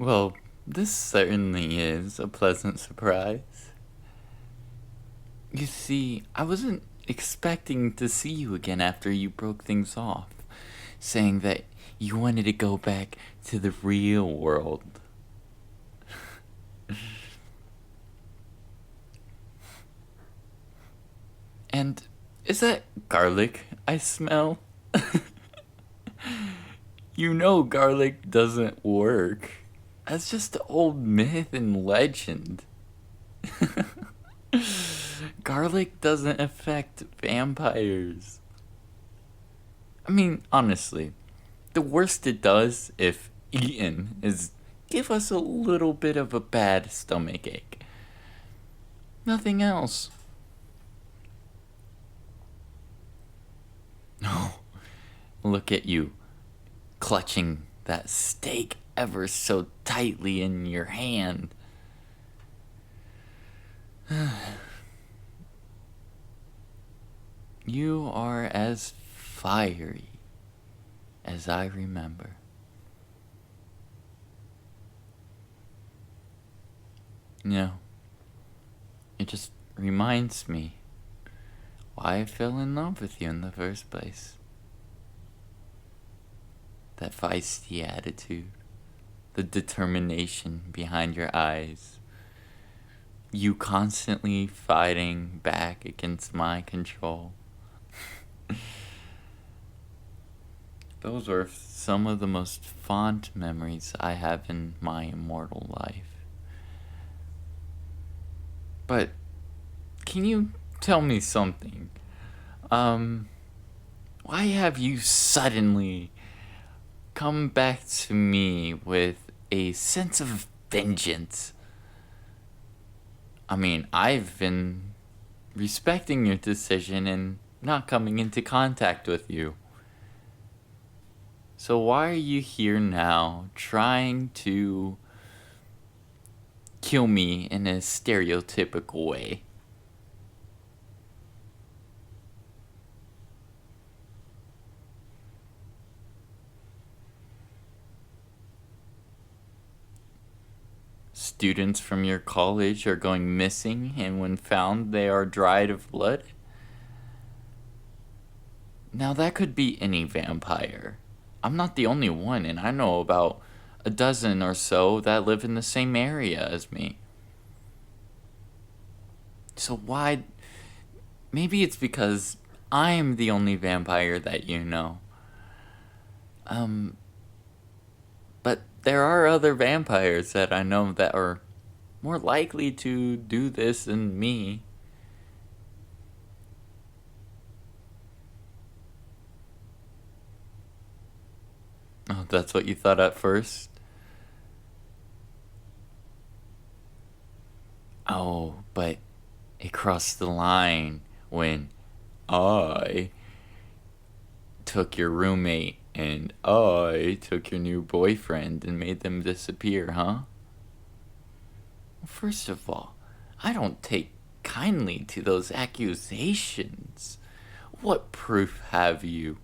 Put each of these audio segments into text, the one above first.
Well, this certainly is a pleasant surprise. You see, I wasn't expecting to see you again after you broke things off, saying that you wanted to go back to the real world. And is that garlic I smell? You know garlic doesn't work. That's just an old myth and legend. Garlic doesn't affect vampires. I mean, honestly, the worst it does, if eaten, is give us a little bit of a bad stomach ache. Nothing else. No. Look at you, clutching that steak ever so tightly in your hand. You are as fiery as I remember. No, it just reminds me why I fell in love with you in the first place. That feisty attitude, the determination behind your eyes, you constantly fighting back against my control. Those are some of the most fond memories I have in my immortal life. But can you tell me something? Why have you suddenly come back to me with a sense of vengeance? I mean, I've been respecting your decision and not coming into contact with you. So why are you here now trying to kill me in a stereotypical way? Students from your college are going missing, and when found, they are dried of blood? Now, that could be any vampire. I'm not the only one, and I know about a dozen or so that live in the same area as me. So why? Maybe it's because I'm the only vampire that you know. But there are other vampires that I know that are more likely to do this than me. Oh, that's what you thought at first? Oh, but it crossed the line when I took your roommate and I took your new boyfriend and made them disappear, huh? First of all, I don't take kindly to those accusations. What proof have you?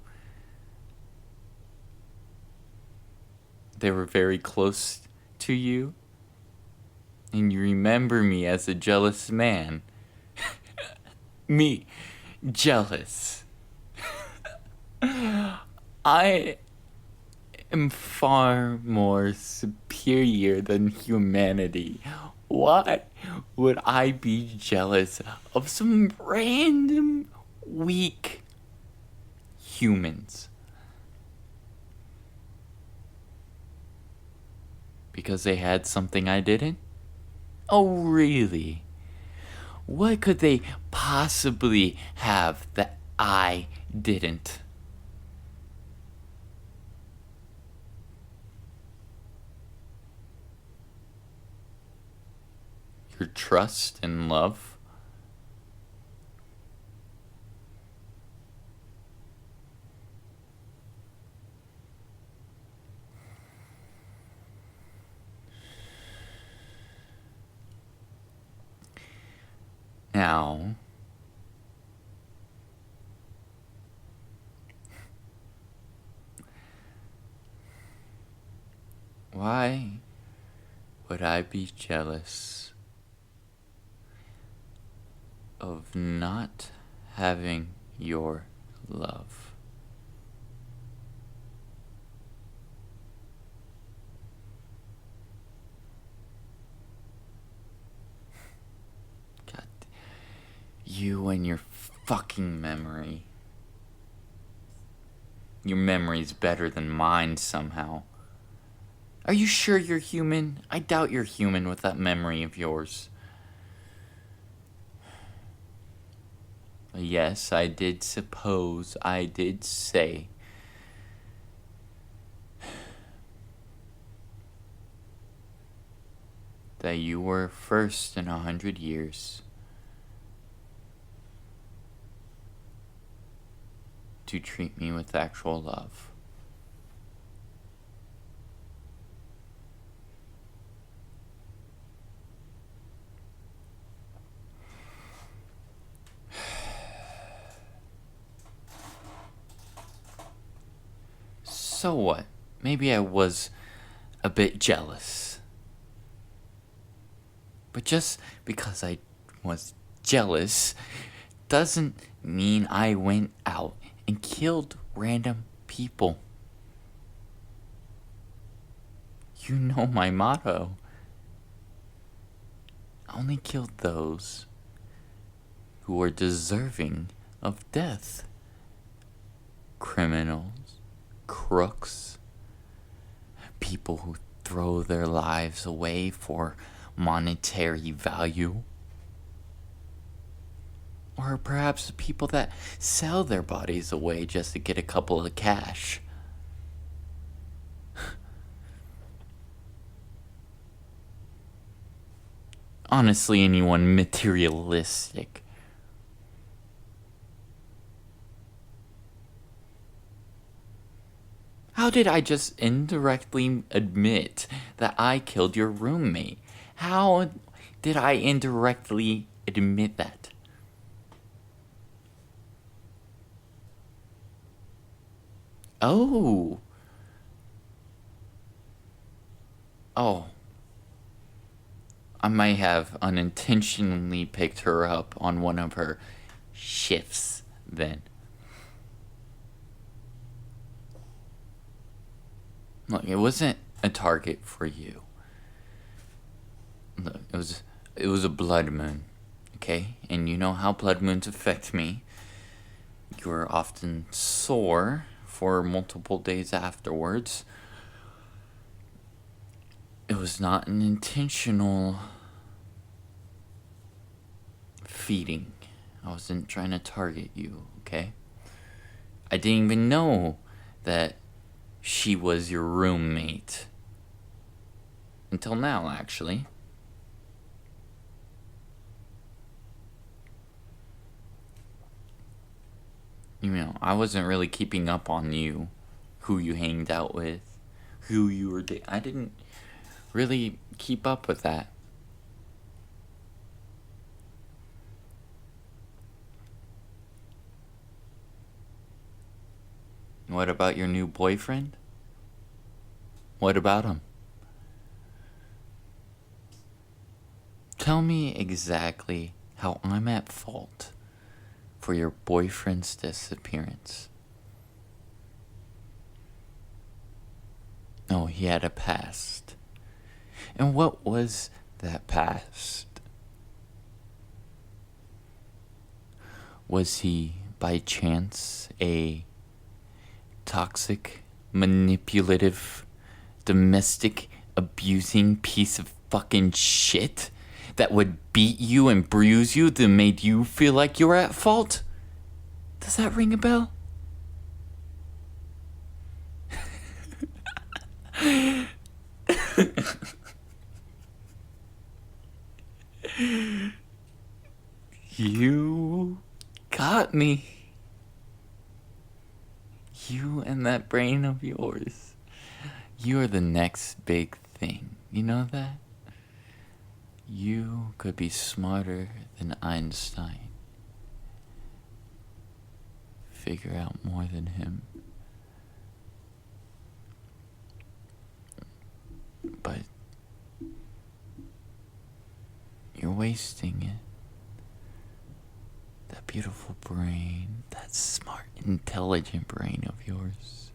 They were very close to you? And you remember me as a jealous man. Me, jealous. I am far more superior than humanity. Why would I be jealous of some random weak humans? Because they had something I didn't? Oh, really? What could they possibly have that I didn't? Your trust and love? Now, why Would I be jealous of not having your love? God, you and your fucking memory. Your memory's better than mine somehow. Are you sure you're human? I doubt you're human with that memory of yours. Yes, I did suppose I did say that you were first in 100 years to treat me with actual love. So what? Maybe I was a bit jealous. But just because I was jealous doesn't mean I went out and killed random people. You know my motto. I only killed those who were deserving of death. Criminals, crooks, people who throw their lives away for monetary value. Or perhaps people that sell their bodies away just to get a couple of cash. Honestly, anyone materialistic. How did I just indirectly admit that I killed your roommate? How did I indirectly admit that? Oh. Oh. I might have unintentionally picked her up on one of her shifts then. Look, it wasn't a target for you. Look, it was a blood moon, okay? And you know how blood moons affect me. You are often sore for multiple days afterwards. It was not an intentional feeding. I wasn't trying to target you, okay? I didn't even know that she was your roommate. Until now, actually. You know, I wasn't really keeping up on you, who you hanged out with, who you were dating. I didn't really keep up with that. What about your new boyfriend? What about him? Tell me exactly how I'm at fault for your boyfriend's disappearance. Oh, he had a past. And what was that past? Was he, by chance, a toxic, manipulative, domestic, abusing piece of fucking shit that would beat you and bruise you that made you feel like you were at fault? Does that ring a bell? You got me. You and that brain of yours. You are the next big thing. You know that? You could be smarter than Einstein. Figure out more than him. But wasting it. That beautiful brain, that smart, intelligent brain of yours.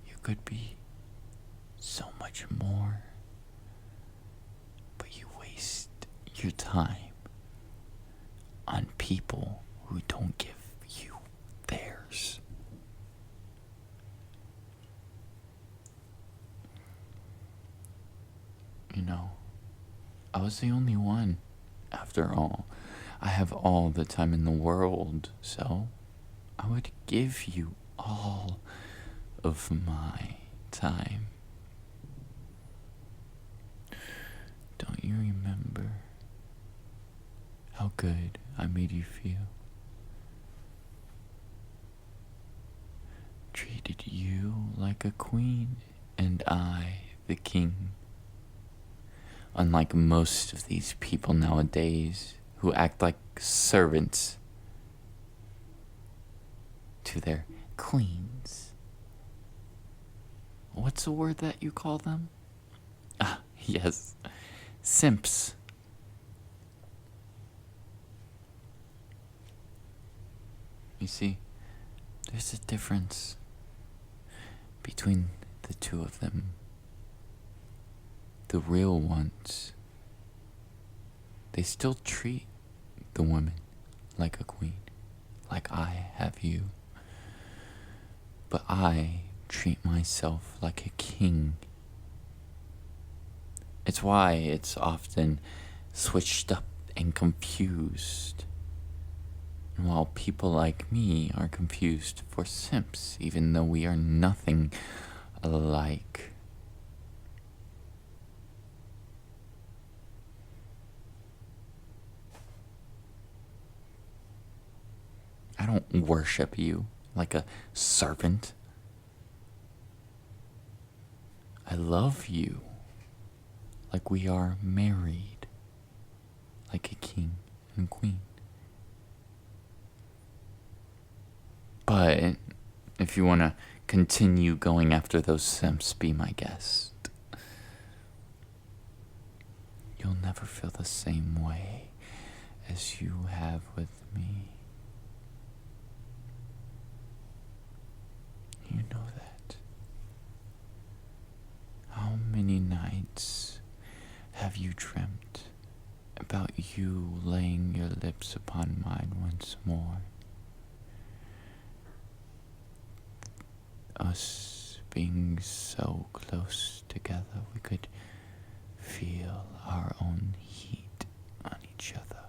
You could be so much more, but you waste your time on people who don't give you theirs. You know, I was the only one. After all, I have all the time in the world, so I would give you all of my time. Don't you remember how good I made you feel? Treated you like a queen and I the king. Unlike most of these people nowadays who act like servants to their queens. What's the word that you call them? Ah, yes, simps. You see, there's a difference between the two of them. The real ones, they still treat the woman like a queen, like I have you. But I treat myself like a king. It's why it's often switched up and confused. And while people like me are confused for simps, even though we are nothing alike. I don't worship you like a servant. I love you like we are married, like a king and queen. But if you want to continue going after those simps, be my guest. You'll never feel the same way as you have with me. You know that. How many nights have you dreamt about you laying your lips upon mine once more? Us being so close together, we could feel our own heat on each other.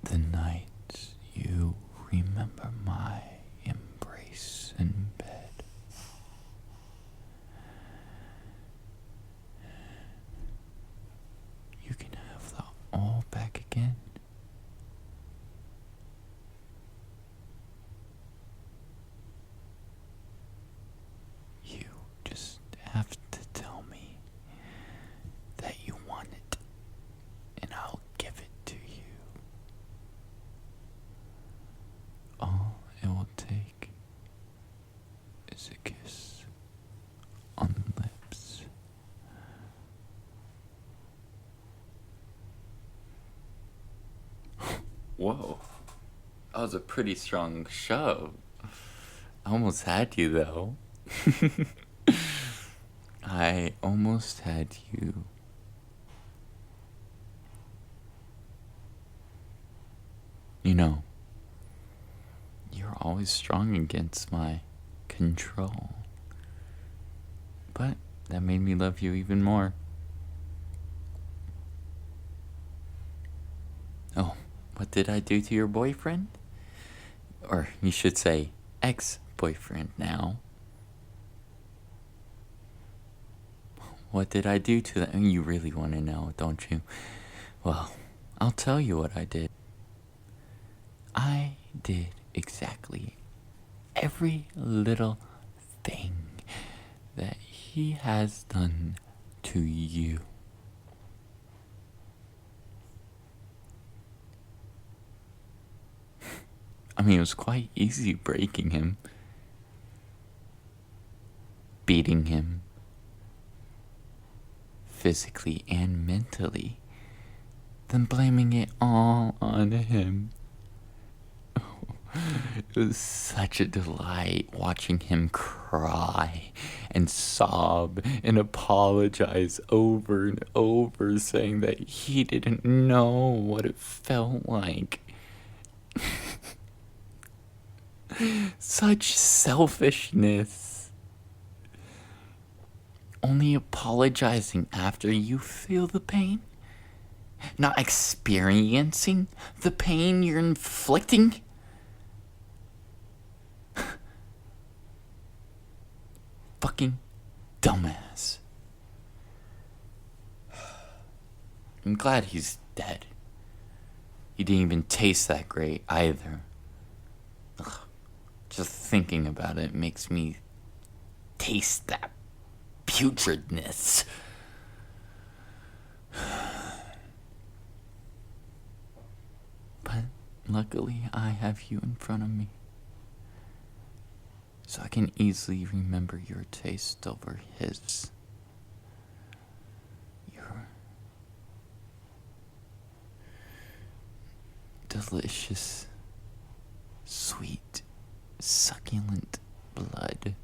The night you remember my embrace in bed. You can have that all back again. You just have to tell me that you want it, and I'll give it to you. All it will take is a kiss on the lips. Whoa, that was a pretty strong shove. I almost had you though. I almost had you. You know, you're always strong against my control. But that made me love you even more. Oh, what did I do to your boyfriend? Or you should say ex-boyfriend now. What did I do to them? You really want to know, don't you? Well, I'll tell you what I did. I did exactly every little thing that he has done to you. I mean, it was quite easy breaking him, beating him, physically and mentally, then blaming it all on him. It was such a delight watching him cry and sob and apologize over and over, saying that he didn't know what it felt like. Such selfishness. Only apologizing after you feel the pain? Not experiencing the pain you're inflicting? Fucking dumbass. I'm glad he's dead. He didn't even taste that great either. Ugh. Just thinking about it makes me taste that putridness. But luckily I have you in front of me, so I can easily remember your taste over his. Your delicious, sweet, succulent blood.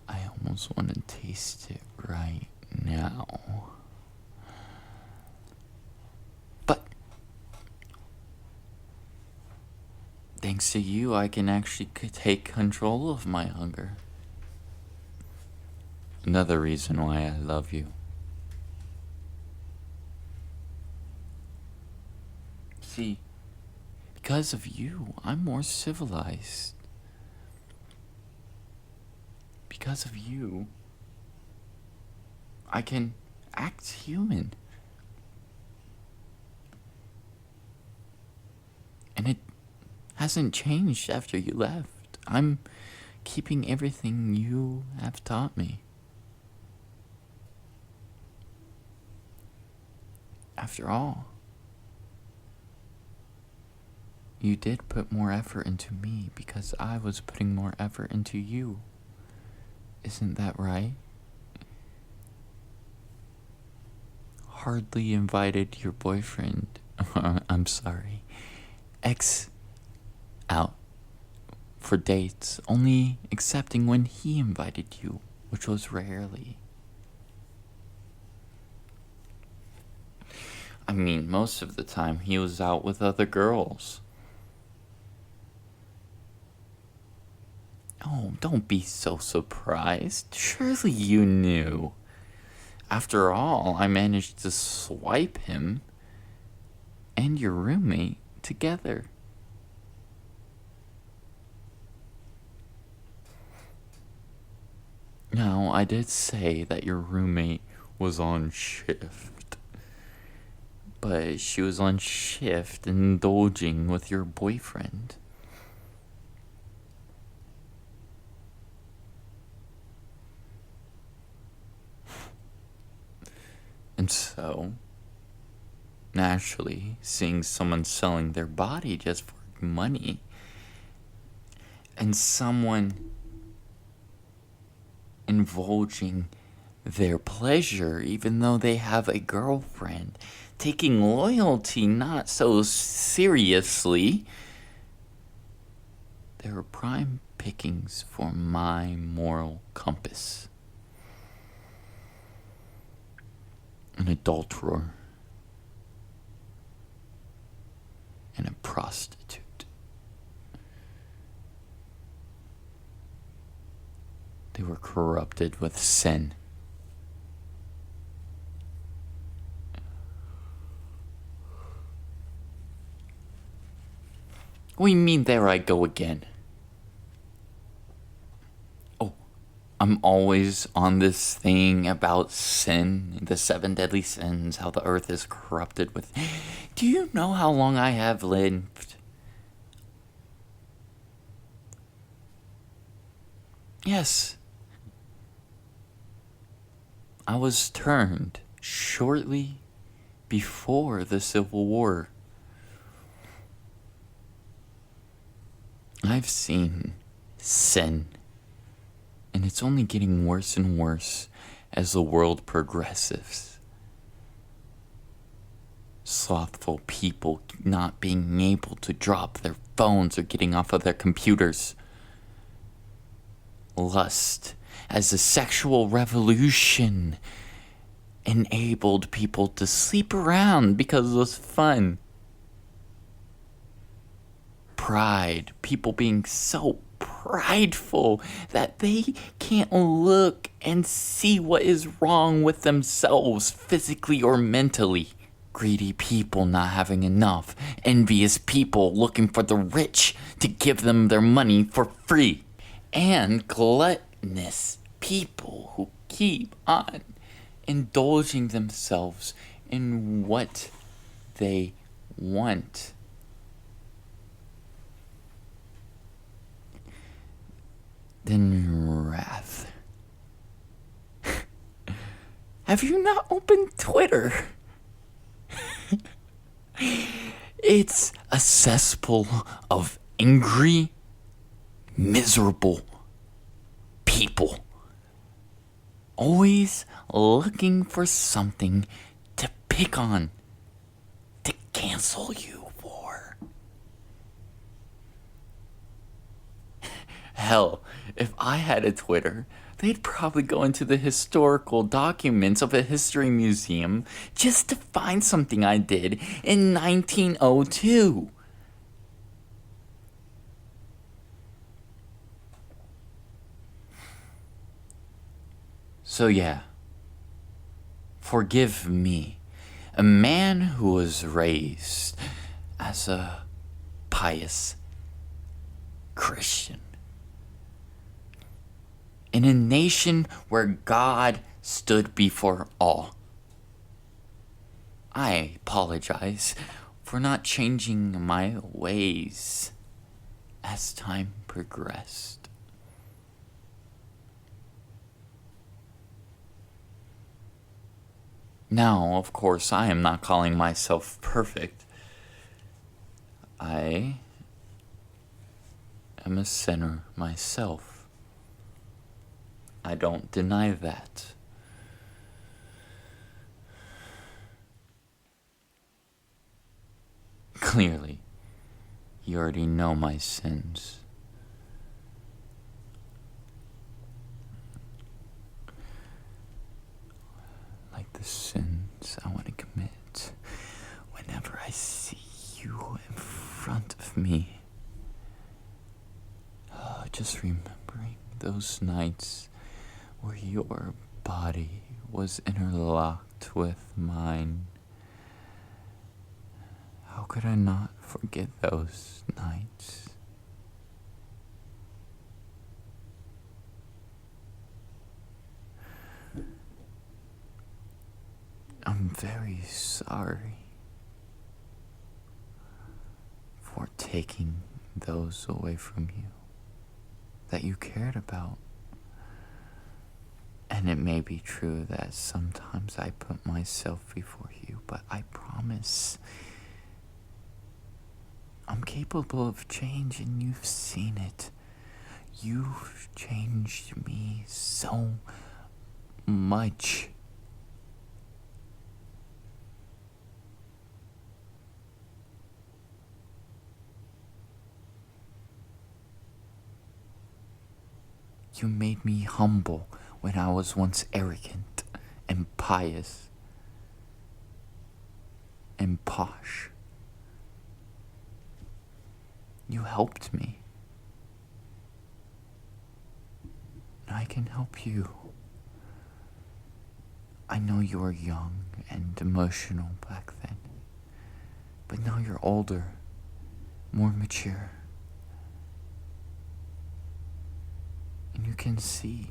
I almost want to taste it right now. But thanks to you, I can actually take control of my hunger. Another reason why I love you. See, because of you, I'm more civilized. Because of you, I can act human. And it hasn't changed after you left. I'm keeping everything you have taught me. After all, you did put more effort into me because I was putting more effort into you. Isn't that right? Hardly invited your boyfriend, I'm sorry, ex, out for dates, only accepting when he invited you, which was rarely. I mean, most of the time he was out with other girls. Oh, don't be so surprised. Surely you knew. After all, I managed to swipe him and your roommate together. Now, I did say that your roommate was on shift, but she was on shift indulging with your boyfriend. And so, naturally, seeing someone selling their body just for money, and someone indulging their pleasure even though they have a girlfriend, taking loyalty not so seriously, they were prime pickings for my moral compass. An adulterer and a prostitute. They were corrupted with sin. What do you mean, there I go again? Oh, I'm always on this thing about sin, the 7 deadly sins, how the earth is corrupted with. Do you know how long I have lived? Yes. I was turned shortly before the Civil War. I've seen sin, and it's only getting worse and worse as the world progresses. Slothful people not being able to drop their phones or getting off of their computers. Lust as a sexual revolution enabled people to sleep around because it was fun. Pride, people being so prideful that they can't look and see what is wrong with themselves physically or mentally. Greedy people not having enough. Envious people looking for the rich to give them their money for free. And gluttonous people who keep on indulging themselves in what they want. Then wrath. Have you not opened Twitter? It's a cesspool of angry, miserable people. Always looking for something to pick on, to cancel you for. Hell, if I had a Twitter, they'd probably go into the historical documents of a history museum just to find something I did in 1902. So yeah, forgive me, a man who was raised as a pious Christian in a nation where God stood before all. I apologize for not changing my ways as time progressed. Now, of course, I am not calling myself perfect. I am a sinner myself. I don't deny that. Clearly, you already know my sins. Like the sins I want to commit whenever I see you in front of me. Just remembering those nights where your body was interlocked with mine. How could I not forget those nights? I'm very sorry for taking those away from you that you cared about. And it may be true that sometimes I put myself before you, but I promise I'm capable of change, and you've seen it. You've changed me so much. You made me humble when I was once arrogant and pious and posh. You helped me. And I can help you. I know you were young and emotional back then, but now you're older, more mature. And you can see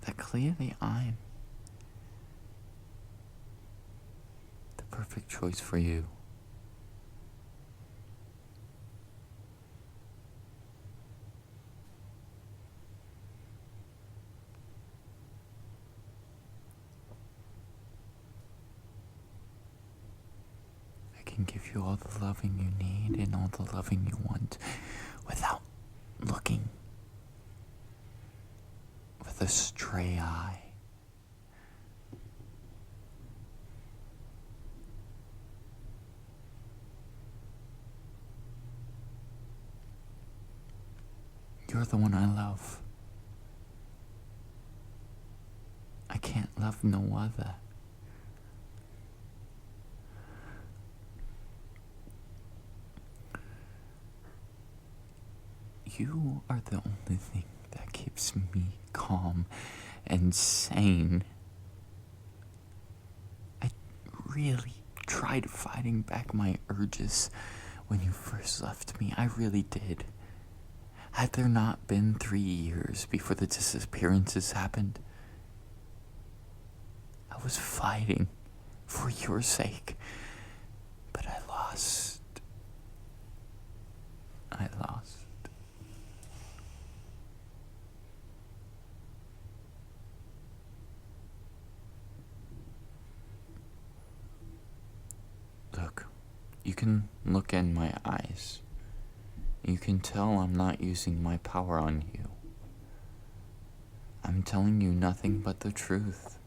that clearly I'm the perfect choice for you. give you all the loving you need and all the loving you want without looking with a stray eye. You're the one I love. I can't love no other. You are the only thing that keeps me calm and sane. I really tried fighting back my urges when you first left me. I really did. Had there not been 3 years before the disappearances happened, I was fighting for your sake, but I lost. I lost. Look, you can look in my eyes. You can tell I'm not using my power on you. I'm telling you nothing but the truth.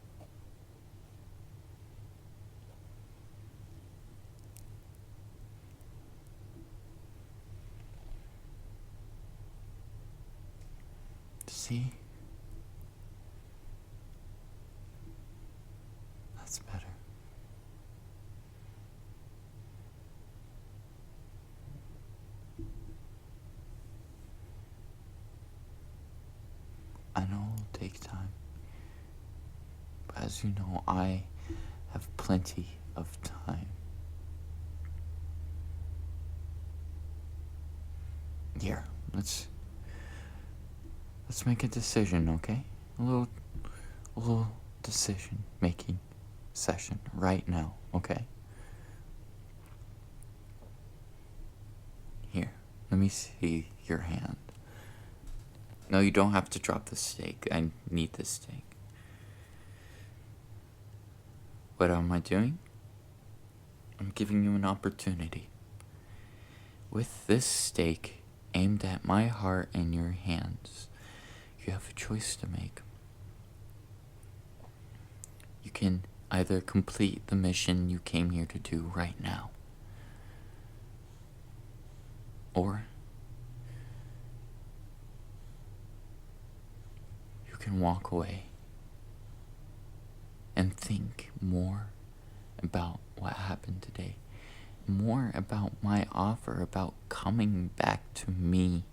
See? That's better. I know it'll take time, but as you know, I have plenty of time. Here, let's make a decision, okay? A little decision making session right now, okay? Here, let me see your hand. No, you don't have to drop the steak. I need the steak. What am I doing? I'm giving you an opportunity. With this steak aimed at my heart and your hands, you have a choice to make. You can either complete the mission you came here to do right now, or you can walk away and think more about what happened today, more about my offer, about coming back to me.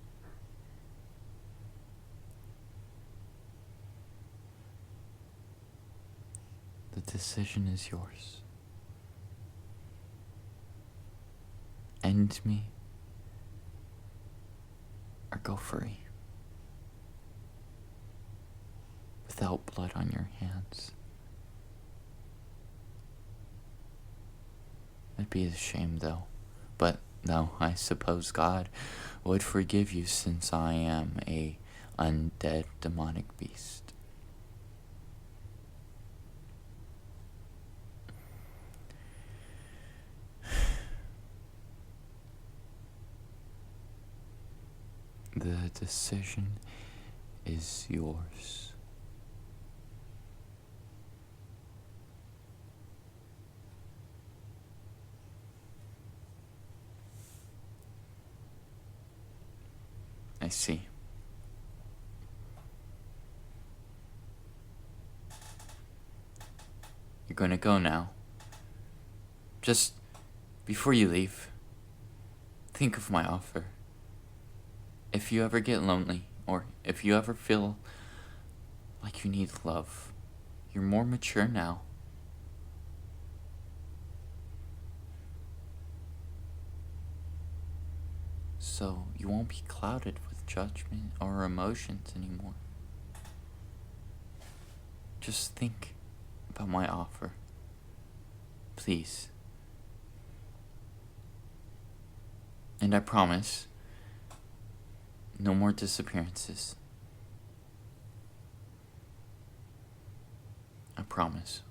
The decision is yours. End me or go free without blood on your hands. It'd be a shame though, but no, I suppose God would forgive you since I am a undead demonic beast. The decision is yours. I see. You're gonna go now. Just before you leave, think of my offer. If you ever get lonely, or if you ever feel like you need love, you're more mature now. So you won't be clouded with judgment or emotions anymore. Just think about my offer. Please. And I promise, no more disappearances. I promise.